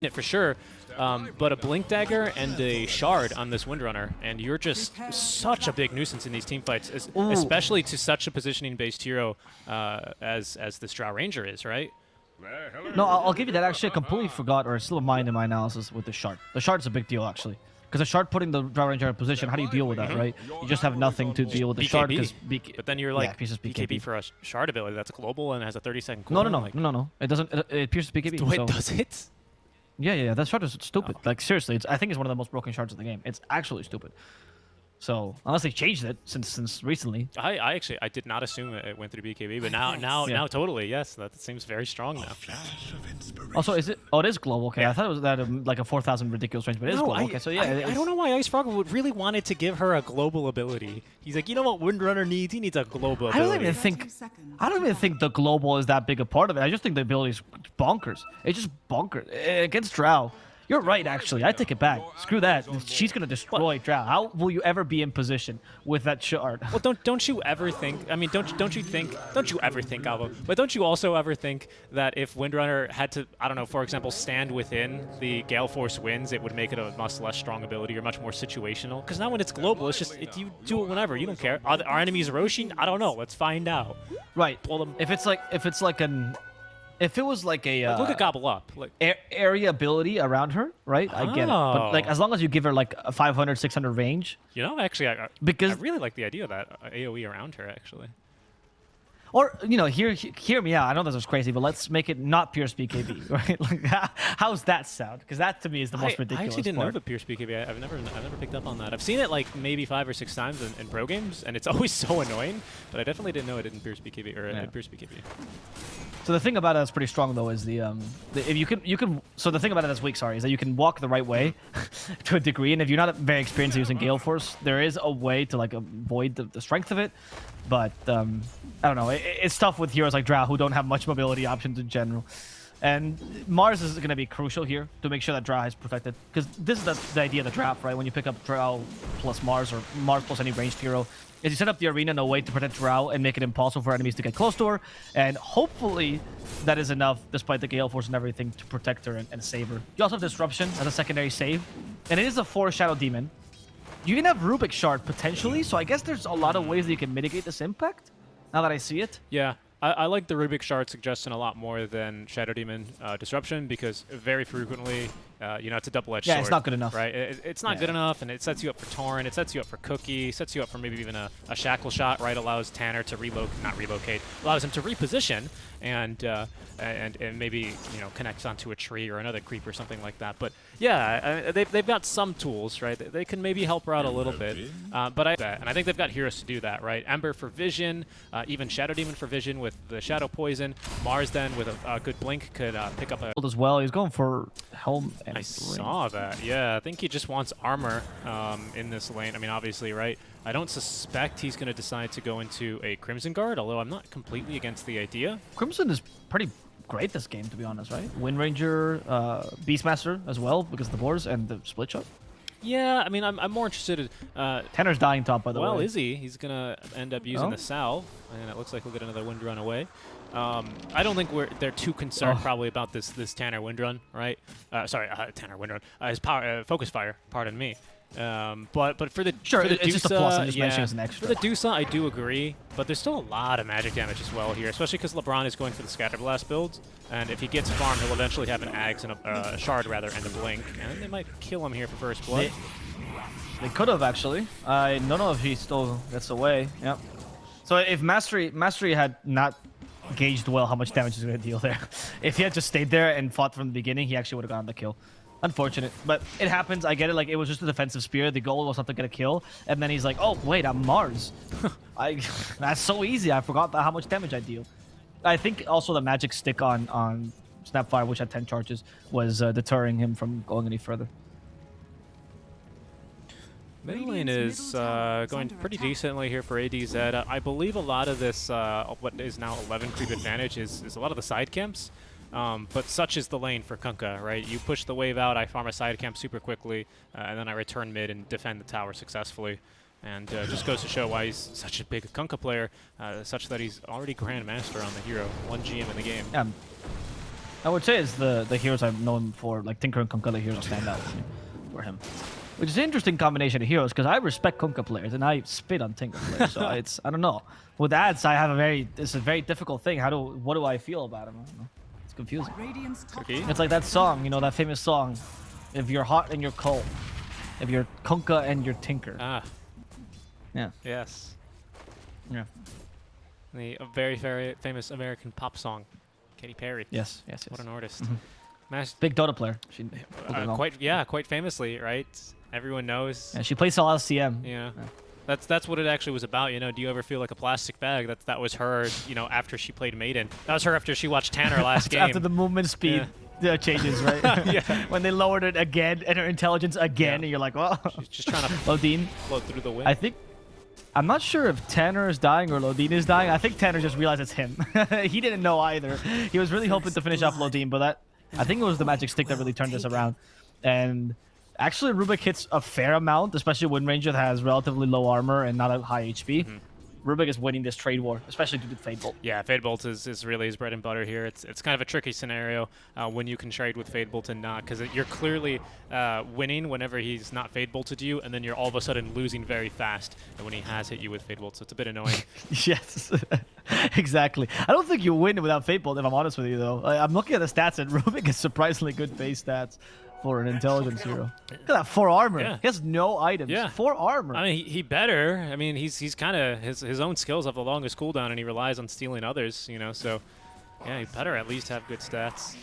it for sure, but a Blink Dagger and a Shard on this Windrunner, and you're just such a big nuisance in these team fights, especially to such a positioning-based hero as this Drow Ranger is, right? No, I'll give you that. Actually, I completely forgot, or it's still a mind in my analysis with the Shard. The Shard's a big deal, actually. Because the Shard putting the Drow Ranger in position, how do you deal with that, right? You just have nothing to deal with the Shard. But then you're like, BKB for a Shard ability that's global and has a 30-second cooldown. No. It doesn't. It pierces BKB. Wait, does it? Yeah. That Shard is stupid. Like, seriously, I think it's one of the most broken Shards in the game. It's actually stupid. So, unless they changed it since recently. I did not assume it went through BKB, but now totally, yes. That seems very strong now. Also, is it? Oh, it is global. Okay, yeah. I thought it was that like a 4,000 ridiculous range, but it is global. Okay, so yeah. I don't know why Ice Frog would really wanted to give her a global ability. He's like, you know what Windrunner needs? He needs a global ability. I don't even think the global is that big a part of it. I just think the ability is bonkers. It's just bonkers. Against Drow. You're right, actually. I take it back. Screw that. She's gonna destroy Drow. How will you ever be in position with that Shard? Well, don't you ever think? I mean, don't you ever think, Alvo? But don't you also ever think that if Windrunner had to, I don't know, for example, stand within the Gale Force winds, it would make it a much less strong ability or much more situational? Because now when it's global, it's just you do it whenever. You don't care. Are our enemies Roshi? I don't know. Let's find out. Right. If it was like a look at Gobble Up, like area ability around her, right? I get it, but like as long as you give her like a 500, 600 range. You know, actually, I really like the idea of that AOE around her, actually. Or hear me out. I know this is crazy, but let's make it not Pierce BKB, right? Like, how's that sound? Because that to me is the most ridiculous. I actually didn't know the Pierce BKB. I've never picked up on that. I've seen it like maybe 5 or 6 times in pro games, and it's always so annoying. But I definitely didn't know it didn't Pierce BKB or Pierce BKB. So the thing about it that's pretty strong though is if you can so the thing about it that's weak, sorry, is that you can walk the right way to a degree, and if you're not very experienced using Gale Force, there is a way to like avoid the strength of it. But I don't know, it's tough with heroes like Drow who don't have much mobility options in general. And Mars is going to be crucial here to make sure that Drow is protected, because this is the idea of the draft, right? When you pick up Drow plus Mars or Mars plus any ranged hero, is you set up the arena in a way to protect Drow and make it impossible for enemies to get close to her, and hopefully that is enough, despite the Gale Force and everything, to protect her and save her. You also have Disruption as a secondary save, and it is a 4 Shadow Demon. You can have Rubik Shard potentially, so I guess there's a lot of ways that you can mitigate this impact, now that I see it. Yeah. I like the Rubik Shard suggestion a lot more than Shadow Demon Disruption, because very frequently, it's a double-edged sword. Yeah, it's not good enough. Right? It's not good enough, and it sets you up for Torn, it sets you up for Cookie, sets you up for maybe even a Shackle Shot, right? Allows Tanner to allows him to reposition, and maybe, connects onto a tree or another creep or something like that. But yeah, they've got some tools, right? They can maybe help her out a little bit, but I think they've got heroes to do that, right? Ember for vision, even Shadow Demon for vision with the Shadow Poison. Mars then with a good blink could pick up a... As well, he's going for Helm and I saw that, yeah. I think he just wants armor in this lane. I mean, obviously, right? I don't suspect he's going to decide to go into a Crimson Guard, although I'm not completely against the idea. Crimson is pretty great this game, to be honest, right? Wind Ranger, Beastmaster as well, because of the boars and the split shot. Yeah, I mean, I'm more interested in... Tanner's dying top, by the way. Well, is he? He's going to end up using the salve, and it looks like we'll get another wind run away. I don't think they're too concerned probably about this Tanner Windrun, right? Tanner Windrun. His power Focus Fire, pardon me. But for the it's just a plus. I'm just mentioning as an extra. For the Dusa, I do agree, but there's still a lot of magic damage as well here, especially because LeBron is going for the Scatter Blast builds, and if he gets farmed, he'll eventually have an Ags and a Shard rather, and a Blink, and they might kill him here for first blood. They could have actually. I don't know if he still gets away. Yep. So if Mastery had not gauged well how much damage he's going to deal there, if he had just stayed there and fought from the beginning, he actually would have gotten the kill. Unfortunate, but it happens. I get it. Like, it was just a defensive spear. The goal was not to get a kill, and then he's like, "Oh wait, I'm Mars." That's so easy. I forgot how much damage I deal. I think also the magic stick on Snapfire, which had 10 charges, was deterring him from going any further. Mid lane is going pretty decently here for ADZ. I believe a lot of this, what is now 11 creep advantage, is a lot of the side camps. But such is the lane for Kunkka, right? You push the wave out, I farm a side camp super quickly, and then I return mid and defend the tower successfully. And just goes to show why he's such a big Kunkka player, such that he's already Grandmaster on the hero, 1 GM in the game. I would say it's the heroes I've known for, like Tinker and Kunkka, the heroes that stand out for him. Which is an interesting combination of heroes because I respect Kunkka players and I spit on Tinker players. So it's, I don't know. With ads, it's a very difficult thing. What do I feel about him? I don't know. It's confusing. Cookie. It's like that song, you know, that famous song. If you're hot and you're cold. If you're Kunkka and you're Tinker. Ah. Yeah. Yes. Yeah. The very, very famous American pop song. Katy Perry. Yes. What an artist. Big Dota player. Quite famously, right? Everyone knows. Yeah, she plays all LCM. Yeah. That's what it actually was about, you know. Do you ever feel like a plastic bag? That was her, you know, after she played Maiden. That was her after she watched Tanner last game. After the movement speed changes, right? Yeah. When they lowered it again and her intelligence again, and you're like, well, she's just trying to Lodine float through the wind. I'm not sure if Tanner is dying or Lodine is dying. I think Tanner just realized it's him. He didn't know either. He was really hoping to finish off Lodine, but I think it was the magic stick that really turned this around. And actually, Rubik hits a fair amount, especially when Ranger has relatively low armor and not a high HP. Rubik is winning this trade war, especially due to Fade Bolt. Yeah, Fade Bolt is really his bread and butter here. It's kind of a tricky scenario when you can trade with Fade Bolt and not, because you're clearly winning whenever he's not Fade Bolted you, and then you're all of a sudden losing very fast when he has hit you with Fade Bolt, so it's a bit annoying. Yes, exactly. I don't think you win without Fade Bolt, if I'm honest with you, though. I'm looking at the stats, and Rubik has surprisingly good base stats for an intelligence hero. Look at that, 4 armor. Yeah. He has no items. Yeah. 4 armor. I mean, he better. I mean, he's kind of his own skills have the longest cooldown, and he relies on stealing others. You know, so yeah, he better at least have good stats.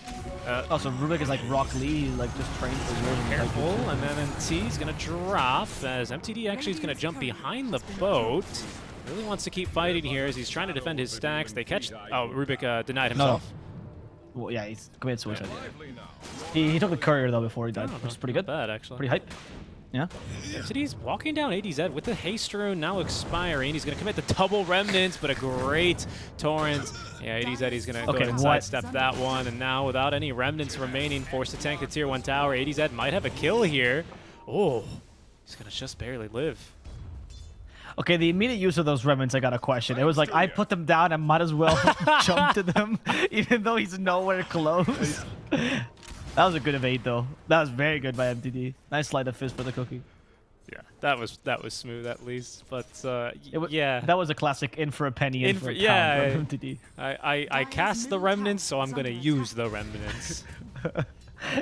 Also, Rubik is like Rock Lee. He like just trained for years. Careful, and then MT is gonna drop as MTD actually is gonna jump behind the boat. Really wants to keep fighting here as he's trying to defend his stacks. They catch. Oh, Rubik denied himself. Well, yeah, he's committed suicide. He took the courier though before he died, which is pretty good. Not bad, actually. Pretty hype. Yeah. He's walking down ADZ with the haste rune now expiring. He's going to commit the double remnants, but a great torrent. Yeah, ADZ, he's going to go ahead and sidestep that one. And now without any remnants remaining, forced to tank the tier 1 tower. ADZ might have a kill here. Oh, he's going to just barely live. Okay, the immediate use of those remnants, I got a question. It was like, I put them down, I might as well jump to them, even though he's nowhere close. That was a good evade, though. That was very good by MTD. Nice sleight of fist for the cookie. Yeah, that was smooth at least. But yeah, that was a classic in for a penny, in for a pound from MTD. I cast the remnants, so I'm gonna use the remnants.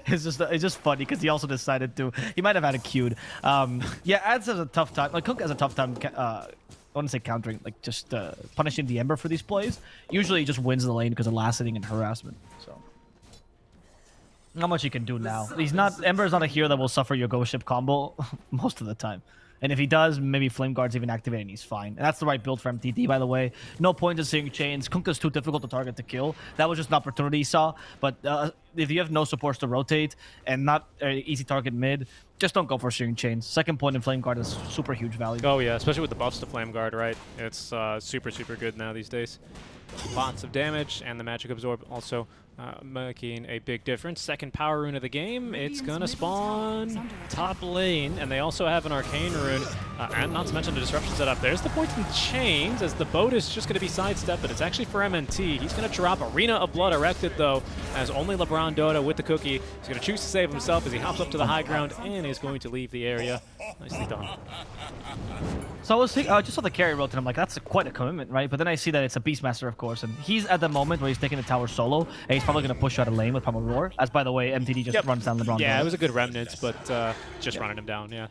It's just funny because he also decided to. He might have had it queued. Yeah, Ads has a tough time. Like Cook has a tough time. I want to say countering, like just punishing the Ember for these plays. Usually, he just wins the lane because of last hitting and harassment. So, not much he can do now. Ember is not a hero that will suffer your Ghost Ship combo most of the time. And if he does, maybe Flame Guard's even activated and he's fine. And that's the right build for MTD, by the way. No point in seeing chains. Kunkka's too difficult to target to kill. That was just an opportunity he saw. But if you have no supports to rotate and not an easy target mid, just don't go for searing chains. Second point in Flame Guard is super huge value. Oh yeah, especially with the buffs to Flame Guard, right? It's super good now these days. Lots of damage, and the Magic Absorb also making a big difference. Second power rune of the game. It's gonna spawn top lane, and they also have an Arcane rune, and not to mention the disruption setup. There's the poison chains, as the boat is just gonna be sidestepped, but it's actually for MNT. He's gonna drop Arena of Blood erected though, as only LeBron Dota with the cookie. He's gonna choose to save himself as he hops up to the high ground and is going to leave the area. Nicely done. So I just saw the carry rotate, and I'm like, that's quite a commitment, right? But then I see that it's a Beastmaster, of course, and he's at the moment where he's taking the tower solo, and he's probably going to push out a lane with Pummel Roar, as, by the way, MTD just runs down LeBron. Yeah, it was a good remnant, but just running him down, yeah.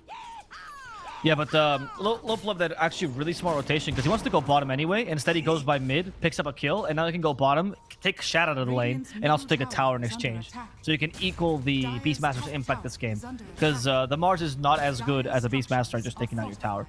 Yeah, but Low Pleb that actually really smart rotation, because he wants to go bottom anyway. Instead, he goes by mid, picks up a kill, and now he can go bottom, take Shat out of the lane, and also take a tower in exchange. So you can equal the Beastmaster's impact this game, because the Mars is not as good as a Beastmaster just taking out your tower.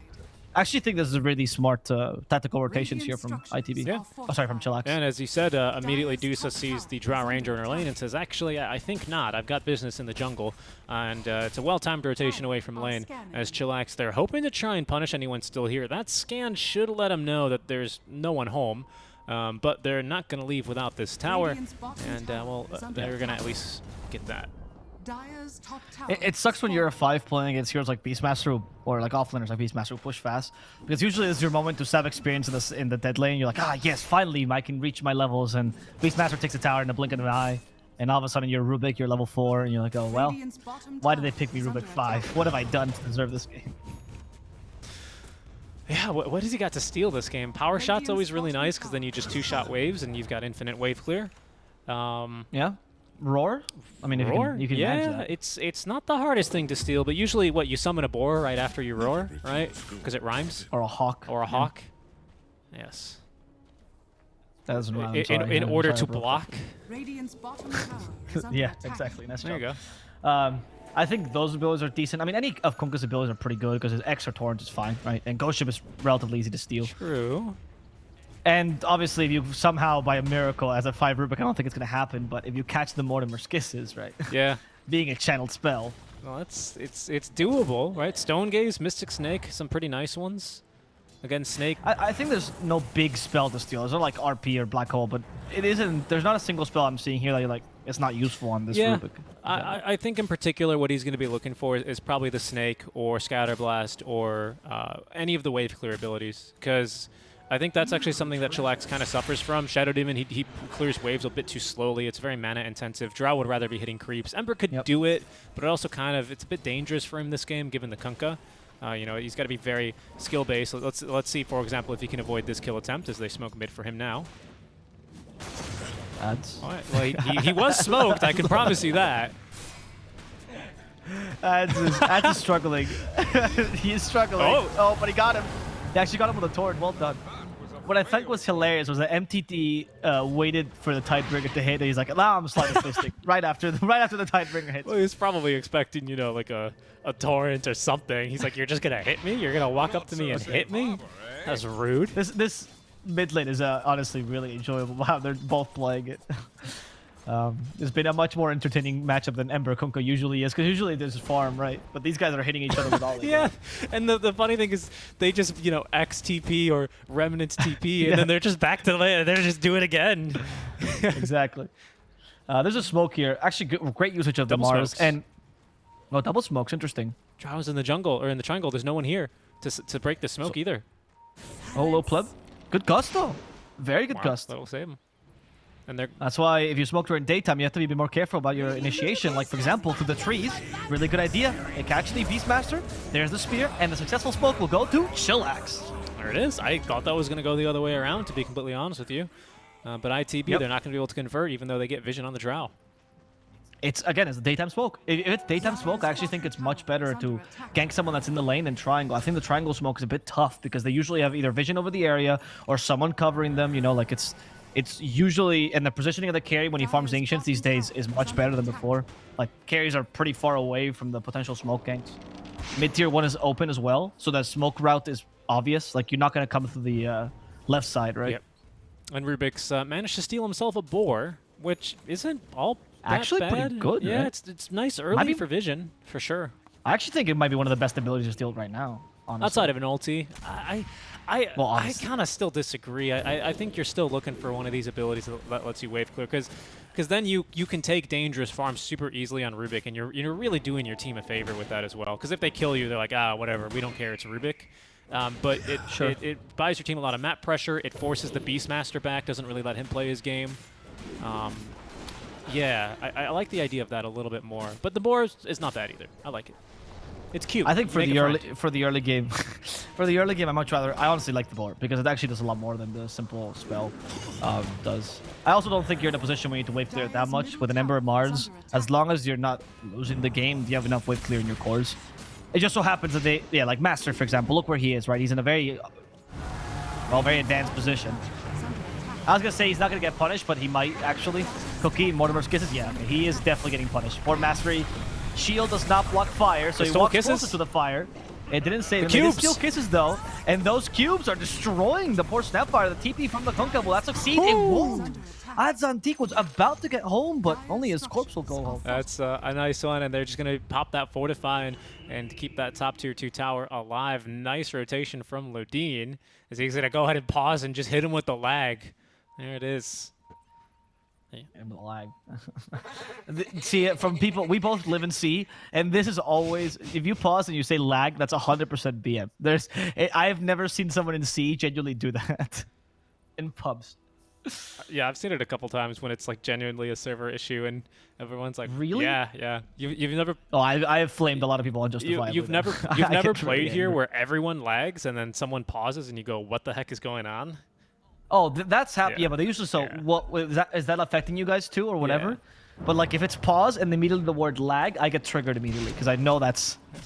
I actually think this is a really smart tactical rotations here from ITB. Yeah. Oh, sorry, from CHILLAX. And as he said, immediately Dusa sees the Drow Ranger in her lane and says, actually, I think not. I've got business in the jungle. And it's a well-timed rotation away from lane. As CHILLAX, they're hoping to try and punish anyone still here. That scan should let them know that there's no one home. But they're not going to leave without this tower. And, well, they're going to at least get that. It sucks when you're a 5 playing against heroes like Beastmaster or like offlaners like Beastmaster who push fast, because usually it's your moment to have experience in the dead lane. You're like, yes, finally I can reach my levels, and Beastmaster takes the tower in the blink of an eye, and all of a sudden you're Rubik, you're level 4, and you're like, oh well, why did they pick me Rubik 5? What have I done to deserve this game? Yeah, what has he got to steal this game? Power shot's always really nice because then you just 2-shot waves and you've got infinite wave clear. Yeah, roar. I mean, if roar? you can manage Yeah, that. it's not the hardest thing to steal, but usually what you summon a boar right after you roar, right? Because it rhymes. Or a hawk. Or a hawk. Yes. That doesn't rhyme. In order to block. Yeah, exactly. Nice There job. you go. I think those abilities are decent. I mean, any of Kunkka's abilities are pretty good because his X or Torrent is fine, right? And Ghost Ship is relatively easy to steal. True. And obviously, if you somehow, by a miracle, as a 5 Rubik, I don't think it's going to happen, but if you catch the Mortimer's Kisses, right? Yeah. Being a channeled spell. Well, it's doable, right? Stone Gaze, Mystic Snake, some pretty nice ones. Again, Snake. I think there's no big spell to steal. There's no like RP or Black Hole, but it isn't. There's not a single spell I'm seeing here that you're like, it's not useful on this Rubik. I think in particular what he's going to be looking for is probably the Snake or Scatter Blast or any of the wave clear abilities, because I think that's actually something that CHILLAX kind of suffers from. Shadow Demon, he clears waves a bit too slowly. It's very mana intensive. Drow would rather be hitting creeps. Ember could do it, but it also kind of, it's a bit dangerous for him this game given the Kunkka. You know, he's got to be very skill-based. Let's see, for example, if he can avoid this kill attempt as they smoke mid for him now. That's... All right. Well, he was smoked, I can promise you that. Ads is struggling. He is struggling. Oh, but he got him. He actually got him with a Torrent. Well done. What I think was hilarious was that MTT waited for the Tidebringer to hit, and he's like, "Nah, I'm sliding fisting." right after the Tidebringer hits. Well, he's probably expecting, you know, like a torrent or something. He's like, "You're just gonna hit me? You're gonna walk up to me and hit me? That's rude." This mid lane is honestly really enjoyable. How they're both playing it. It's been a much more entertaining matchup than Ember Kunkka usually is, because usually there's farm, right? But these guys are hitting each other with all. Yeah, and the funny thing is they just, you know, X TP or Remnants TP, and then they're just back to the lane, and they're just doing it again. Exactly. There's a smoke here. Actually, great usage of Double the Mars. smokes. And well, double smokes, interesting. Drow's in the jungle, or in the triangle. There's no one here to break the smoke either. Oh, low pleb. Good gust, though. Very good gust. That'll save him. And that's why if you smoke during daytime, you have to be a bit more careful about your initiation. Like, for example, through the trees. Really good idea. They catch the Beastmaster. There's the spear. And the successful smoke will go to CHILLAX. There it is. I thought that was going to go the other way around, to be completely honest with you. But ITB, they're not going to be able to convert, even though they get vision on the Drow. It's a daytime smoke. If it's daytime smoke, I actually think it's much better to gank someone that's in the lane than triangle. I think the triangle smoke is a bit tough because they usually have either vision over the area or someone covering them. You know, like it's usually, and the positioning of the carry when he farms Ancients these days is much better than before. Like, carries are pretty far away from the potential smoke ganks. Mid-tier 1 is open as well, so that smoke route is obvious. Like, you're not going to come through the left side, right? Yep. And Rubik's managed to steal himself a boar, which isn't all actually bad. Pretty good, yeah, right? it's nice early for vision, for sure. I actually think it might be one of the best abilities to steal right now, honestly. Outside of an ulti, I kind of still disagree. I think you're still looking for one of these abilities that lets you wave clear, because then you can take dangerous farms super easily on Rubik, and you're really doing your team a favor with that as well. Because if they kill you, they're like, whatever, we don't care, it's Rubik. But it buys your team a lot of map pressure. It forces the Beastmaster back, doesn't really let him play his game. Yeah, I like the idea of that a little bit more. But the boar is not bad either. I like it. It's cute. I think for the early game, I much rather. I honestly like the boar because it actually does a lot more than the simple spell does. I also don't think you're in a position where you need to wave clear it that much with an Ember of Mars. As long as you're not losing the game, you have enough wave clear in your cores. It just so happens that like Master, for example, look where he is, right? He's in a very advanced position. I was gonna say he's not gonna get punished, but he might actually. Cookie, Mortimer's Kisses, yeah, okay, he is definitely getting punished. Poor Mastery. Shield does not block fire, so he walks closer to the fire. It didn't save him. It did steal Kisses, though, and those cubes are destroying the poor Snapfire. The TP from the Kunkka will that succeed? It won't. Adzantique was about to get home, but only his corpse will go home. That's a nice one, and they're just going to pop that Fortify and keep that top tier 2 tower alive. Nice rotation from Lodine, as he's going to go ahead and pause and just hit him with the lag. There it is. And the lag. See, from people, we both live in C, and this is always, if you pause and you say lag, that's 100% BM. I have never seen someone in C genuinely do that in pubs. Yeah, I've seen it a couple times when it's like genuinely a server issue and everyone's like, Really? Yeah, yeah. You've never Oh, I have flamed a lot of people unjustifiably. you've never though. you've I never get really played here angry. where everyone lags and then someone pauses and you go, what the heck is going on? Oh, that's happening. Yeah. Yeah, but they usually so. Yeah. What is that affecting you guys too, or whatever? Yeah. But like, if it's pause and immediately the word lag, I get triggered immediately because I know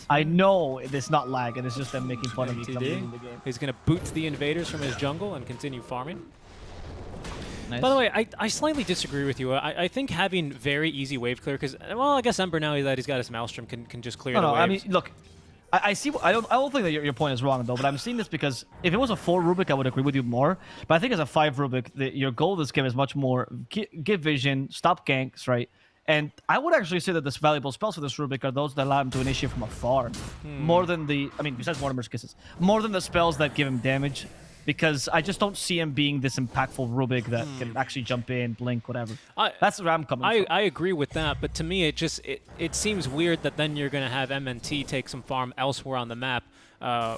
I know it's not lag and it's just them making fun of me 'cause I'm losing the game. He's gonna boot the invaders from his jungle and continue farming. Nice. By the way, I slightly disagree with you. I think having very easy wave clear, because, well, I guess Ember now that he's got his Maelstrom can just clear the no, waves. I mean, look, I see. I don't think that your point is wrong though. But I'm seeing this because if it was a 4 Rubik, I would agree with you more. But I think as a 5 Rubik, your goal this game is much more give vision, stop ganks, right? And I would actually say that the valuable spells for this Rubik are those that allow him to initiate from afar, more than besides Mortimer's Kisses, more than the spells that give him damage. Because I just don't see him being this impactful Rubik that can actually jump in, blink, whatever. That's where I'm coming from. I agree with that, but to me it seems weird that then you're gonna have MNT take some farm elsewhere on the map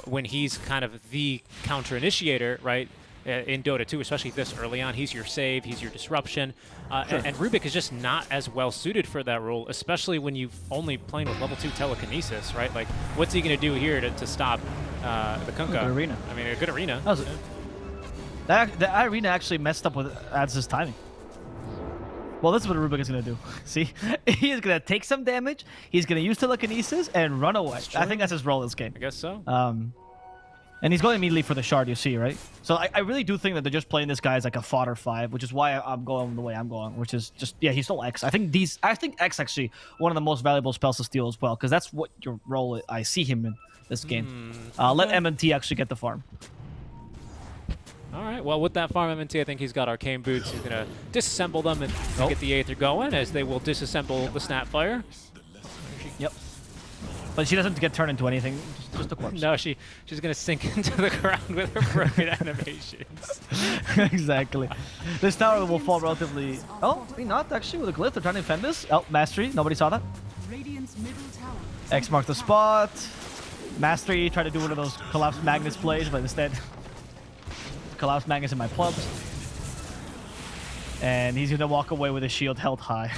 when he's kind of the counter initiator, right? In Dota 2, especially this early on, he's your save, he's your disruption, and Rubik is just not as well suited for that role, especially when you've only playing with level 2 telekinesis, right? Like, what's he gonna do here to stop the Kunkka? Good arena. I mean, a good arena. That arena actually messed up with Adz's timing. Well, this is what Rubik is going to do. See? He is going to take some damage, he's going to use telekinesis, and run away. I think that's his role in this game. I guess so. And he's going immediately for the shard, you see, right? So I really do think that they're just playing this guy as like a fodder 5, which is why I'm going the way I'm going, which is just, yeah, he stole X. I think X actually one of the most valuable spells to steal as well, because that's what your role I see him in this game. Let MNT actually get the farm. All right, well, with that farm MNT, I think he's got Arcane Boots. He's going to disassemble them and get the Aether going, as they will disassemble the Snapfire. Yep. But she doesn't get turned into anything, just a corpse. No, she's going to sink into the ground with her broken animations. Exactly. This tower will fall relatively... Oh, maybe not, actually, with a glyph. They're trying to defend this. Oh, Mastery. Nobody saw that. X marked the spot. Mastery tried to do one of those Collapse Magnus plays, but instead... Collapse Magnus in my plubs. And he's going to walk away with his shield held high.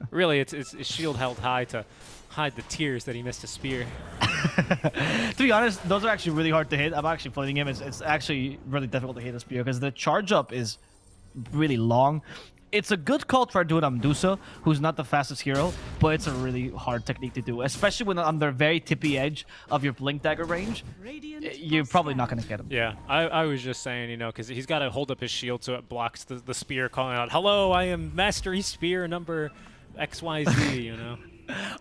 Really, it's shield held high to hide the tears that he missed a spear. To be honest, those are actually really hard to hit. I'm actually floating him. It's actually really difficult to hit a spear because the charge up is really long. It's a good call to try to do it on Medusa, who's not the fastest hero, but it's a really hard technique to do, especially when on the very tippy edge of your Blink Dagger range. You're probably not going to get him. Yeah, I was just saying, you know, because he's got to hold up his shield so it blocks the spear calling out, "Hello, I am Mastery Spear number XYZ," you know.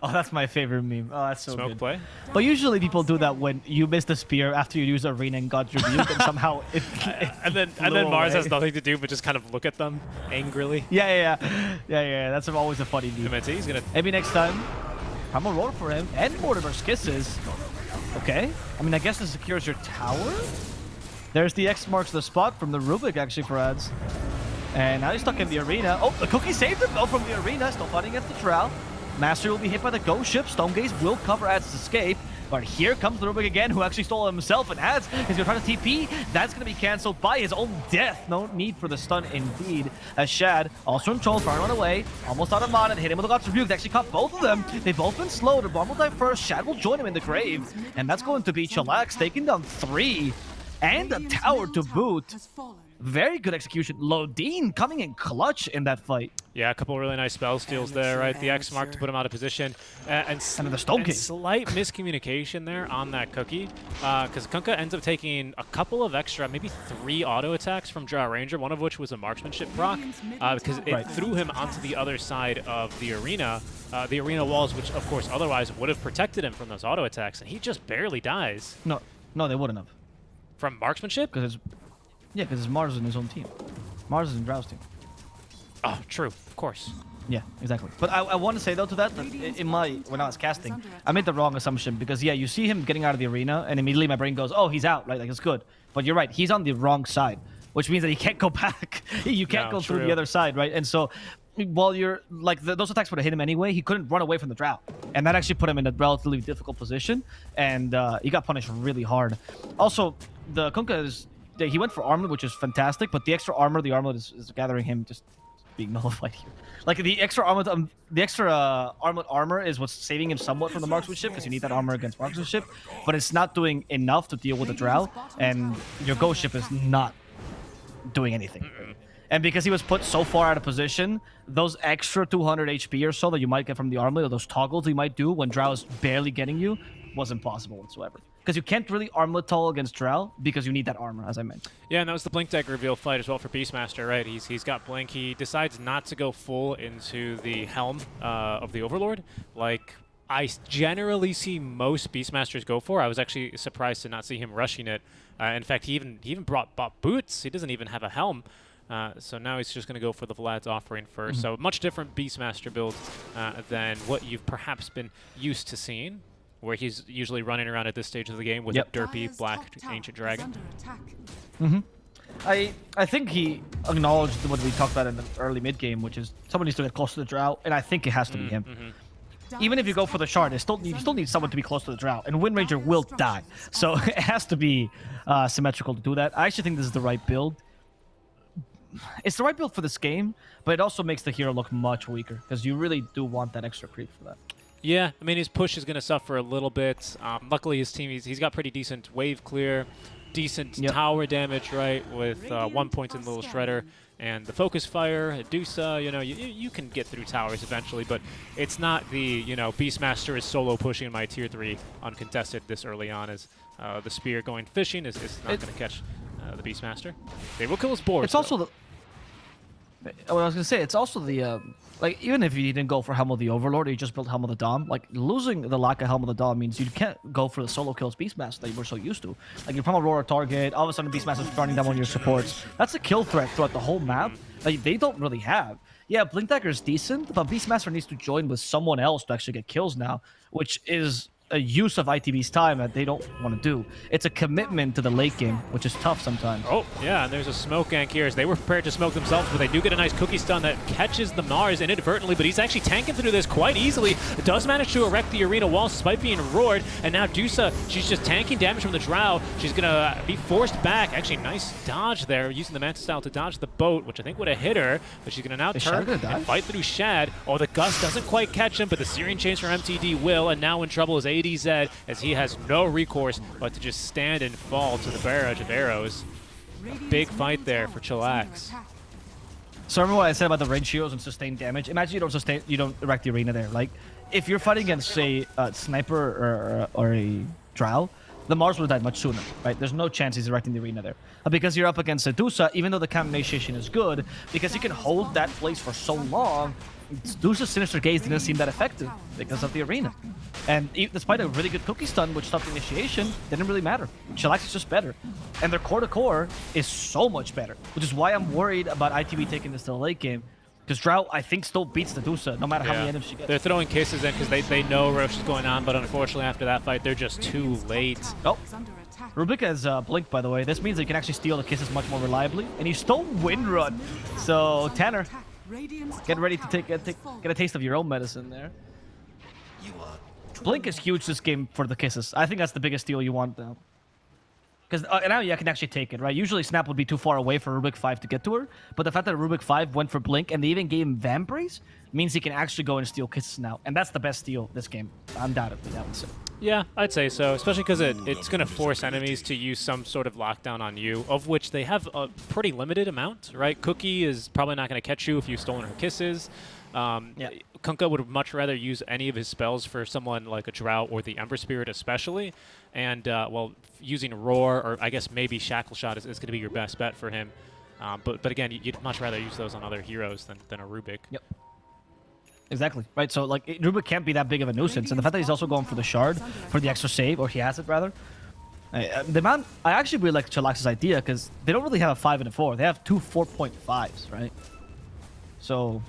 Oh, that's my favorite meme. Oh, that's so Smoke good. play. But usually people do that when you miss the spear after you use arena and got rebuked, and somehow it and then Mars has nothing to do but just kind of look at them angrily. Yeah. That's always a funny meme. MNT, he's gonna Maybe next time. Primal Roar for him and Mortimer's Kisses. Okay. I mean, I guess this secures your tower. There's the X marks the spot from the Rubik actually for ads. And now he's stuck in the arena. Oh, the Cookie saved him though from the arena. Still fighting against the Drow. Master will be hit by the ghost ship. Stonegaze will cover Ads' escape. But here comes the Rubik again, who actually stole himself. And Ads is going to try to TP. That's going to be cancelled by his own death. No need for the stun indeed. As Shad, also in control, trying to run away. Almost out of mana. Hit him with the God's Rebuke. They actually caught both of them. They've both been slowed. The bomb will die first. Shad will join him in the grave. And that's going to be CHILLAX taking down 3. And a tower to boot. Very good execution. Lodine coming in clutch in that fight. Yeah, a couple of really nice spell steals there, right? The X mark to put him out of position. And then the Stone King. Slight miscommunication there on that Cookie. Because Kunkka ends up taking a couple of extra, maybe 3 auto attacks from Drow Ranger, one of which was a marksmanship proc. Because it threw him onto the other side of the arena walls, which of course otherwise would have protected him from those auto attacks. And he just barely dies. No, they wouldn't have. From marksmanship? Because it's Mars in his own team. Mars is in Drow's team. Oh, true. Of course. Yeah, exactly. But I want to say though to that when I was casting, I made the wrong assumption because yeah, you see him getting out of the arena and immediately my brain goes, oh, he's out, right? Like it's good. But you're right, he's on the wrong side, which means that he can't go back. You can't go through the other side, right? And so while you're like those attacks would have hit him anyway, he couldn't run away from the Drow, and that actually put him in a relatively difficult position, and he got punished really hard. Also, the Kunkka is he went for armlet, which is fantastic, but the extra armor, the armlet is gathering him just being nullified here. Like the extra armlet, armlet armor is what's saving him somewhat from the marksmanship, because you need that armor against marksmanship, but it's not doing enough to deal with the drow, and your ghost ship is not doing anything. And because he was put so far out of position, those extra 200 HP or so that you might get from the armlet, or those toggles you might do when drow is barely getting you, was impossible whatsoever. Because you can't really armlet toggle against drow because you need that armor, as I mentioned. Yeah, and that was the Blink deck reveal fight as well for Beastmaster, right? He's got Blink. He decides not to go full into the helm of the Overlord, like I generally see most Beastmasters go for. I was actually surprised to not see him rushing it. In fact, he even bought boots. He doesn't even have a helm. So now he's just going to go for the Vlad's offering first. So much different Beastmaster build than what you've perhaps been used to seeing, where he's usually running around at this stage of the game with a derpy black ancient dragon. I think he acknowledged what we talked about in the early mid game, which is someone needs to get close to the drow, and I think it has to be him. Even if you go for the shard, you still need someone to be close to the drow, and Wind Ranger will die. So it has to be symmetrical to do that. I actually think this is the right build. It's the right build for this game, but it also makes the hero look much weaker, because you really do want that extra creep for that. Yeah, I mean, his push is going to suffer a little bit. Luckily, his team, he's got pretty decent wave clear, decent tower damage, right, with 1 point in Little Shredder. And the Focus Fire, Dusa, you know, you can get through towers eventually, but it's not the, you know, Beastmaster is solo pushing my tier 3 uncontested this early on, as the Spear going fishing is not going to catch the Beastmaster. They will kill his board. It's also the... What I was going to say, it's also the... like, even if you didn't go for Helm of the Overlord, or you just built Helm of the Dom, like, losing the lack of Helm of the Dom means you can't go for the solo kills Beastmaster that you were so used to. Like, you put a Aurora target, all of a sudden Beastmaster's running down one of your supports. That's a kill threat throughout the whole map that they don't really have. Yeah, Blink Dagger is decent, but Beastmaster needs to join with someone else to actually get kills now, which is a use of ITB's time that they don't want to do. It's a commitment to the late game, which is tough sometimes. Oh, yeah, and there's a smoke gank here, as they were prepared to smoke themselves, but they do get a nice cookie stun that catches the Mars inadvertently, but he's actually tanking through this quite easily. Does manage to erect the arena wall despite being roared, and now Dusa, she's just tanking damage from the Drow. She's going to be forced back. Actually, nice dodge there, using the Manta style to dodge the boat, which I think would have hit her, but she's going to now turn and fight through Shad. Oh, the Gust doesn't quite catch him, but the Searing Chains from MTD will, and now in trouble is ADZ, as he has no recourse but to just stand and fall to the barrage of arrows. A big fight there for Chillax. So remember what I said about the ratios and sustained damage? Imagine you don't erect the arena there. Like, if you're fighting against, say, a sniper or a drow, the Mars would have died much sooner, right? There's no chance he's erecting the arena there. Because you're up against a Dusa, even though the combination is good, because you can hold that place for so long, Dusa's Sinister Gaze didn't seem that effective because of the arena. And despite a really good cookie stun, which stopped initiation, didn't really matter. Chillax is just better. And their core-to-core is so much better, which is why I'm worried about ITB taking this to the late game. Because Drow, I think, still beats the Dusa, no matter how many items she gets. They're throwing kisses in because they know Roche is going on, but unfortunately after that fight, they're just too late. Oh. Rubik has Blink, by the way. This means they can actually steal the kisses much more reliably. And he stole Wind Run. So, Tanner, get ready to get a taste of your own medicine there. Blink is huge this game for the kisses. I think that's the biggest steal you want now. Because now you can actually take it, right? Usually Snap would be too far away for Rubik 5 to get to her. But the fact that Rubik 5 went for Blink and they even gave him Vambrace means he can actually go and steal kisses now. And that's the best steal this game, undoubtedly, I would say. Yeah, I'd say so, especially because it's going to force enemies to use some sort of lockdown on you, of which they have a pretty limited amount, right? Cookie is probably not going to catch you if you've stolen her kisses. Kunkka would much rather use any of his spells for someone like a Drow or the Ember Spirit especially. And, well, using Roar or I guess maybe Shackle Shot is going to be your best bet for him. But again, you'd much rather use those on other heroes than a Rubik. Yep. Exactly. Right, so like Rubik can't be that big of a nuisance. And the fact that he's also going for the Shard, for the extra save, or he has it rather. I actually really like Chillax's idea because they don't really have a 5 and a 4. They have two 4.5s, right? So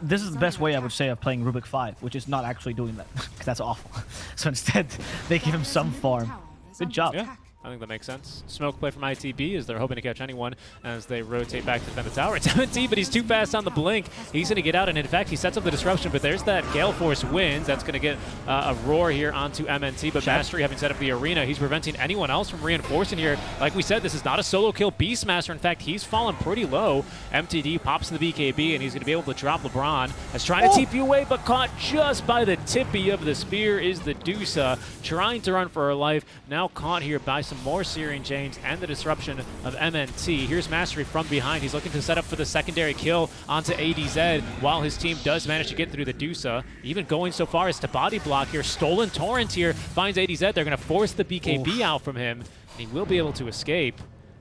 this is the best way I would say of playing Rubik 5, which is not actually doing that, because that's awful. So instead, they give him some farm. Good job. Yeah. I think that makes sense. Smoke play from ITB as they're hoping to catch anyone as they rotate back to defend the tower. It's MNT, but he's too fast on the blink. He's going to get out, and in fact, he sets up the disruption, but there's that Gale Force wins. That's going to get a roar here onto MNT, but Mastery having set up the arena, he's preventing anyone else from reinforcing here. Like we said, this is not a solo kill Beastmaster. In fact, he's fallen pretty low. MTD pops in the BKB, and he's going to be able to drop LeBron. As trying to TP away, but caught just by the tippy of the spear is the Dusa, trying to run for her life. Now caught here by some more Searing Chains and the disruption of MNT. Here's Mastery from behind. He's looking to set up for the secondary kill onto ADZ while his team does manage to get through the Dusa. Even going so far as to body block here. Stolen Torrent here finds ADZ. They're going to force the BKB out from him, and he will be able to escape.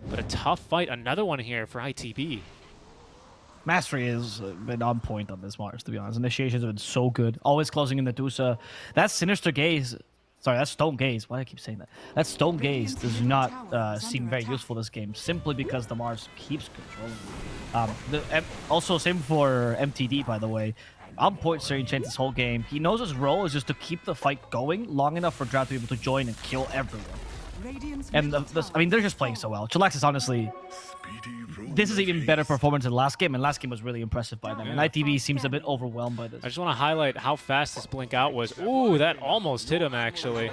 But a tough fight. Another one here for ITB. Mastery has been on point on this Mars, to be honest. Initiations have been so good. Always closing in the Dusa. That Sinister Gaze... Sorry, that's Stone Gaze. Why do I keep saying that? That Stone Gaze does not seem very useful this game, simply because the Mars keeps controlling. Also, same for MTD, by the way. On point Searing Chains this whole game. He knows his role is just to keep the fight going long enough for Drought to be able to join and kill everyone. And I mean, they're just playing so well. CHILLAX is honestly... This is even better performance than last game, and last game was really impressive by them. And ITV seems a bit overwhelmed by this. I just want to highlight how fast this blink out was. Ooh, that almost hit him, actually,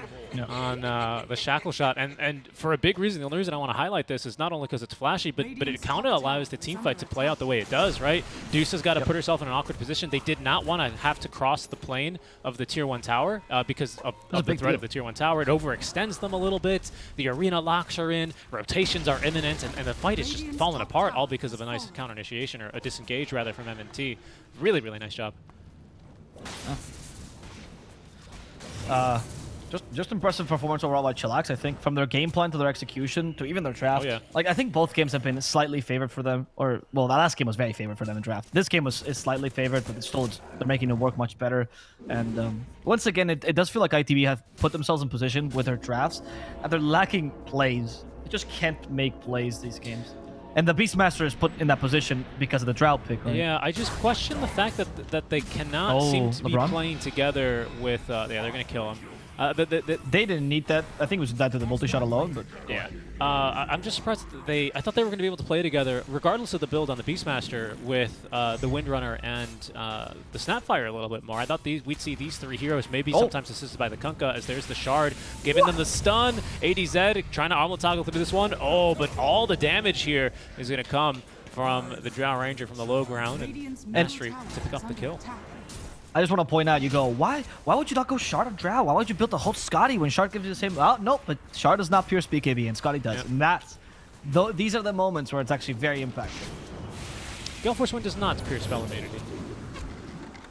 on the shackle shot. And for a big reason, the only reason I want to highlight this is not only because it's flashy, but it kind of allows the team fight to play out the way it does, right? Deuce has got to put herself in an awkward position. They did not want to have to cross the plane of the Tier 1 tower because of the threat of the Tier 1 tower. It overextends them a little bit. The arena locks are in. Rotations are imminent, and the fight is just falling apart, all because of a nice counter initiation, or a disengage rather, from MNT. Really, really nice job. Just impressive performance overall by CHILLAX, I think, from their game plan to their execution to even their draft. Oh, yeah. Like, I think both games have been slightly favored for them, or, well, that last game was very favored for them in draft. This game is slightly favored, but they're making it work much better. And once again, it does feel like ITV have put themselves in position with their drafts, and they're lacking plays. They just can't make plays these games. And the Beastmaster is put in that position because of the Drought pick, right? Yeah, I just question the fact that they cannot seem to be playing together with... yeah, they're going to kill him. They didn't need that. I think it was that to the multi-shot alone, but... Yeah. I'm just surprised that I thought they were going to be able to play together, regardless of the build on the Beastmaster, with the Windrunner and the Snapfire a little bit more. I thought we'd see these three heroes maybe sometimes assisted by the Kunkka, as there's the Shard, giving them the stun. ADZ trying to armlet toggle through this one. Oh, but all the damage here is going to come from the Drow Ranger from the low ground, and Mastery to pick up the kill. I just want to point out, you go, why would you not go Shard of Drow? Why would you build the whole Scotty when Shard gives you the same... Oh, nope, but Shard does not pierce BKB, and Scotty does. Yep. And these are the moments where it's actually very impactful. Gale Force Wind does not pierce spell immunity.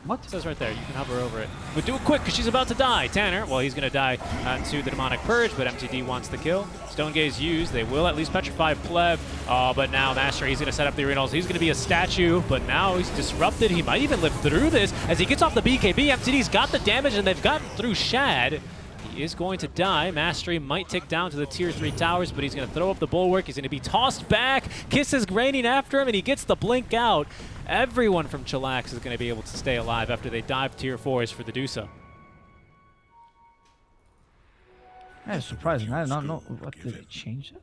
What? It says right there, you can hover over it. But do it quick, because she's about to die. Tanner, well, he's going to die to the Demonic Purge, but MTD wants the kill. Stone Gaze used. They will at least petrify Pleb. But now Master, he's going to set up the arenals. He's going to be a statue, but now he's disrupted. He might even live through this as he gets off the BKB. MTD's got the damage, and they've gotten through Shad. He is going to die. Mastery might tick down to the Tier 3 towers, but he's going to throw up the Bulwark. He's going to be tossed back. Kiss is raining after him, and he gets the blink out. Everyone from CHILLAX is going to be able to stay alive after they dive Tier 4s for the Dusa. That's surprising. I did not know. What, did they change it?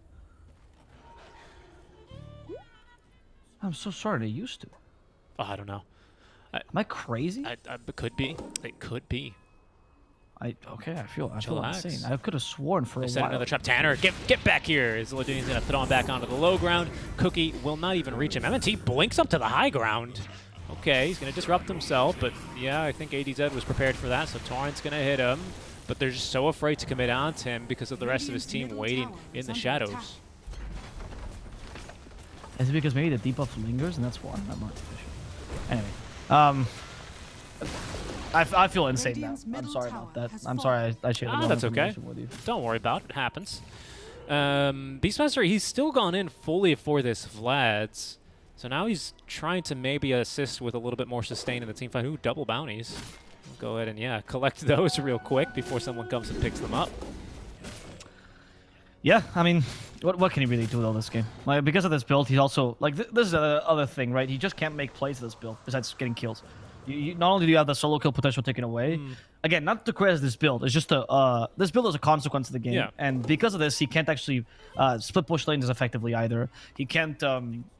I'm so sorry. They used to. Oh, I don't know. Am I crazy? It could be. It could be. Okay, I feel CHILLAX. insane. I could have sworn for a while. Set another trap. Tanner, get back here. Is Ladunian's going to throw him back onto the low ground. Cookie will not even reach him. MNT blinks up to the high ground. Okay, he's going to disrupt himself, but yeah, I think ADZ was prepared for that, so Torrent's going to hit him. But they're just so afraid to commit onto him because of the rest of his team waiting in the shadows. Is it because maybe the debuff lingers and that's why? I'm not sure. Anyway, I feel insane now. I'm sorry about that. I'm sorry I shared the wrong that's okay. information with you. Don't worry about it. It happens. Beastmaster, he's still gone in fully for this Vlad's. So now he's trying to maybe assist with a little bit more sustain in the team fight. Ooh, double bounties. Go ahead and, yeah, collect those real quick before someone comes and picks them up. Yeah, I mean, what can he really do with all this game? Like, because of this build, he's also... Like, this is the other thing, right? He just can't make plays with this build, besides getting kills. Not only do you have the solo kill potential taken away, again, not to criticize this build, it's just this build is a consequence of the game. Yeah. And because of this, he can't actually split push lanes as effectively either. He can't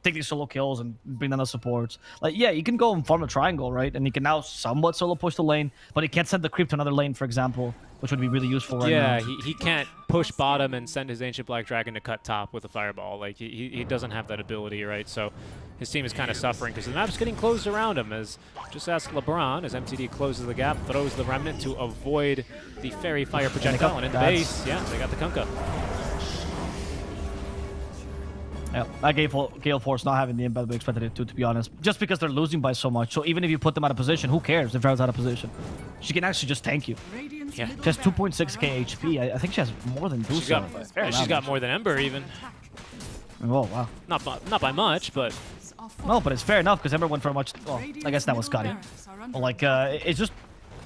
take these solo kills and bring down the supports. Like, yeah, he can go and farm a triangle, right? And he can now somewhat solo push the lane, but he can't send the creep to another lane, for example, which would be really useful right now. Yeah, he can't push bottom and send his Ancient Black Dragon to cut top with a fireball. Like, he doesn't have that ability, right? So his team is kind of suffering because the map's getting closed around him. As just ask LeBron, as MTD closes the gap, throws the Remnant to avoid the Fairy Fire projectile, and in the base, yeah, they got the Kunkka. Yeah, that Gale Force not having the impact we expected it to be honest. Just because they're losing by so much. So even if you put them out of position, who cares if Drow's out of position? She can actually just tank you. Yeah. She has 2.6k HP. I think she has more than Dusa. She's got more than Ember even. Oh, wow. Not by much, but... No, but it's fair enough because Ember went for a much... Well, I guess that was Scotty. But like, it's just...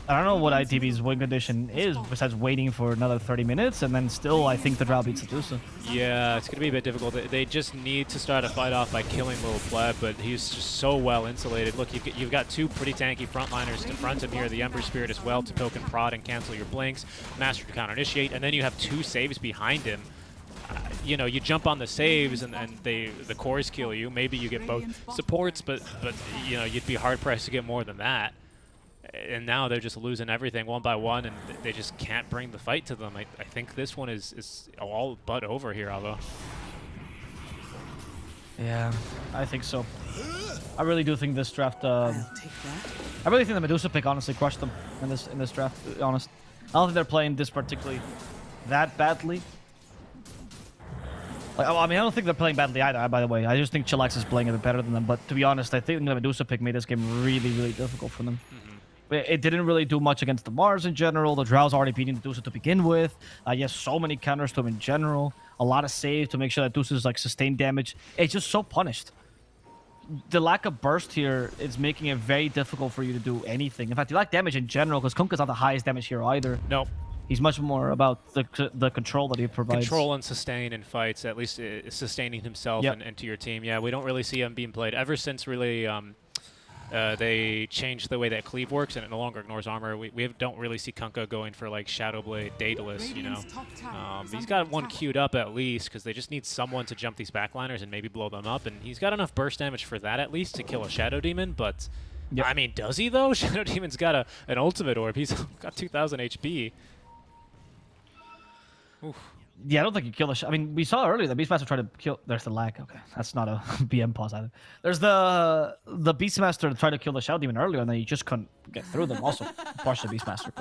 I don't know what ITB's win condition is besides waiting for another 30 minutes, and then still I think the Drow beats Dusa. Yeah, it's going to be a bit difficult. They just need to start a fight off by killing Little Pleb, but he's just so well insulated. Look, you've got two pretty tanky frontliners to front him here, the Ember Spirit as well to token prod and cancel your blinks, Master to counter initiate, and then you have two saves behind him. You know, you jump on the saves and the cores kill you. Maybe you get both supports, but you know, you'd be hard pressed to get more than that. And now they're just losing everything one by one, and they just can't bring the fight to them. I think this one is all but over here, Avo. Yeah, I think so. I really do think this draft. I really think the Medusa pick honestly crushed them in this draft. To be honest, I don't think they're playing this particularly that badly. Like, I mean, I don't think they're playing badly either. By the way, I just think CHILLAX is playing a bit better than them. But to be honest, I think the Medusa pick made this game really difficult for them. It didn't really do much against the Mars in general. The Drow's already beating the Dusa to begin with. Yes, so many counters to him in general. A lot of saves to make sure that Dusa is like sustained damage. It's just so punished. The lack of burst here is making it very difficult for you to do anything. In fact, you lack damage in general because Kunkka's not the highest damage hero either. Nope. He's much more about the control that he provides. Control and sustain in fights, at least sustaining himself and to your team. Yeah, we don't really see him being played ever since really they changed the way that cleave works and it no longer ignores armor. We don't really see Kunkka going for like Shadowblade, Daedalus, you know. He's got one queued up at least because they just need someone to jump these backliners and maybe blow them up. And he's got enough burst damage for that at least to kill a Shadow Demon, but... Yep. I mean, does he though? Shadow Demon's got an ultimate orb. He's got 2,000 HP. Oof. Yeah, I don't think he killed the... I mean, we saw earlier that Beastmaster tried to kill... There's the lag. Okay, that's not a BM pause either. There's the Beastmaster tried to kill the Shadow Demon earlier, and then he just couldn't get through them. Also, partially Beastmaster.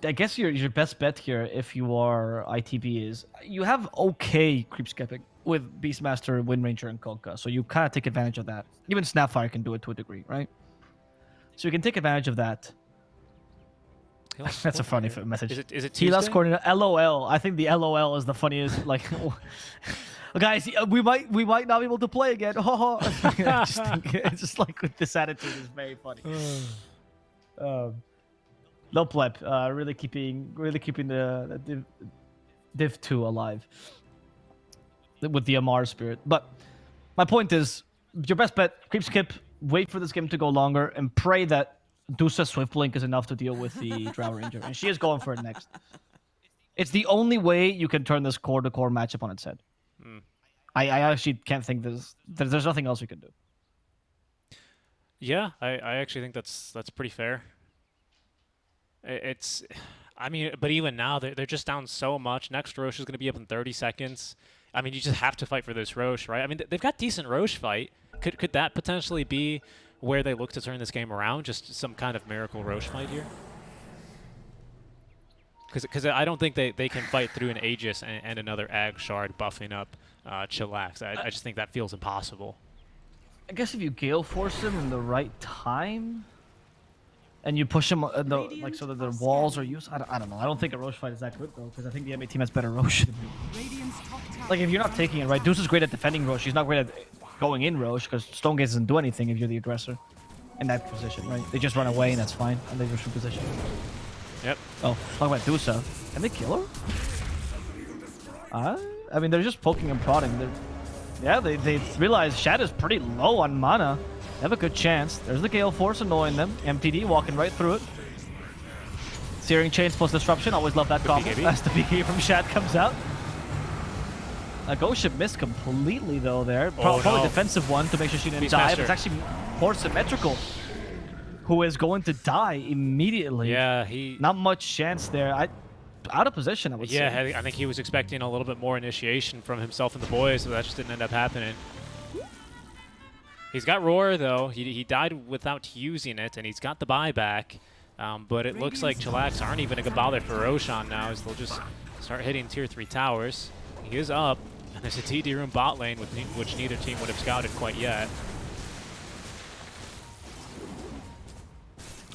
I guess your best bet here, if you are ITB, is you have okay creep skipping with Beastmaster, Wind Ranger, and Kunkka, so you kind of take advantage of that. Even Snapfire can do it to a degree, right? So you can take advantage of that. That's a funny message. Is it Tuesday? Coordinator, LOL. I think the LOL is the funniest. Like, guys, we might not be able to play again. I just think it's just like with this attitude is very funny. No pleb. Really keeping the Div 2 alive with the Amar spirit. But my point is, your best bet: creep skip. Wait for this game to go longer and pray that Dusa Swift Blink is enough to deal with the Drow Ranger, and she is going for it next. It's the only way you can turn this core-to-core matchup on its head. I actually can't think there's nothing else you can do. Yeah, I actually think that's pretty fair. I mean, but even now they're just down so much. Next Roche is going to be up in 30 seconds. I mean, you just have to fight for this Roche, right? I mean, they've got decent Roche fight. Could that potentially be where they look to turn this game around? Just some kind of miracle Roche fight here? Because I don't think they can fight through an Aegis and another Ag Shard buffing up CHILLAX. I just think that feels impossible. I guess if you Gale Force him in the right time, and you push him like so that the walls are used. I don't know. I don't think a Roche fight is that good though, because I think the MA team has better Roche than me. Like if you're not taking it right, Deuce is great at defending Roche. She's not great at going in Roche because Stonegaze doesn't do anything if you're the aggressor in that position, right? They just run away and that's fine, and they just reposition. Yep. Oh, talk about Dusa. Can they kill her? I mean, they're just poking and prodding. They realize Shad is pretty low on mana. have a good chance. There's the Gale Force annoying them. MTD walking right through it. Searing Chains plus Disruption. Always love that combo. BKB. As the BKB from Shad comes out. A Ghost Ship missed completely though there. Probably no. defensive one to make sure she didn't Beast die. Master. But it's actually more symmetrical. Who is going to die immediately. Yeah, he... Not much chance there. Out of position, I would say. Yeah, I think he was expecting a little bit more initiation from himself and the boys, but that just didn't end up happening. He's got Roar, though. He died without using it, and he's got the buyback. But it looks like CHILLAX aren't even going to bother for Roshan now, as they'll just start hitting tier 3 towers. He is up, and there's a TD room bot lane, which neither team would have scouted quite yet.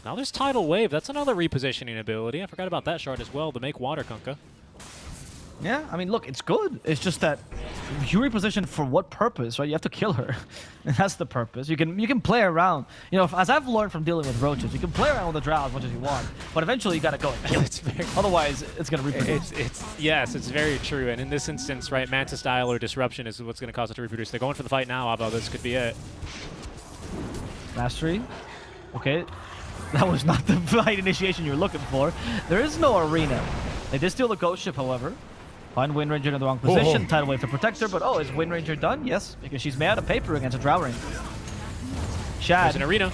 Now there's Tidal Wave. That's another repositioning ability. I forgot about that shard as well to make water, Kunkka. Yeah, I mean, look, it's good. It's just that you reposition for what purpose, right? You have to kill her. And that's the purpose. You can play around. You know, as I've learned from dealing with roaches, you can play around with the drow as much as you want, but eventually you gotta go and kill it. Otherwise, it's gonna reproduce. Yes, it's very true. And in this instance, right, Manta Style or Disruption is what's going to cause it to reproduce. They're going for the fight now, Abo. This could be it. Mastery. Okay. That was not the fight initiation you were looking for. There is no arena. They did steal the Ghost Ship, however. Find Wind Ranger in the wrong position. Oh. Tidal Wave to protect her, but oh, is Wind Ranger done? Yes, because she's made out of paper against a Drow Ring. Shad. There's an arena.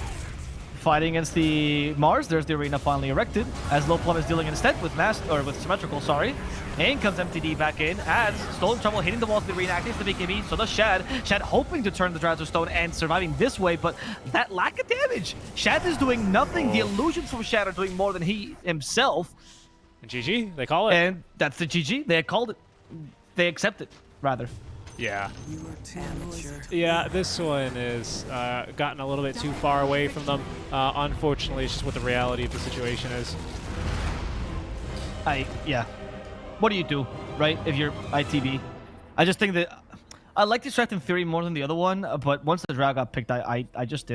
Fighting against the Mars. There's the arena finally erected. As Low Plum is dealing instead with with Symmetrical, sorry. In comes MTD back in. Adds Stolen Trouble hitting the walls of the arena, activates the BKB. So does Shad. Shad hoping to turn the Drow to stone and surviving this way, but that lack of damage. Shad is doing nothing. The illusions from Shad are doing more than he himself. And GG, they call it. And that's the GG. They called it. They accept it, rather. Yeah. Yeah, this one is gotten a little bit too far away from them. Unfortunately, it's just what the reality of the situation is. Yeah. What do you do, right, if you're ITB? I just think that I like Distracting Fury more than the other one, but once the Drow got picked, I just didn't.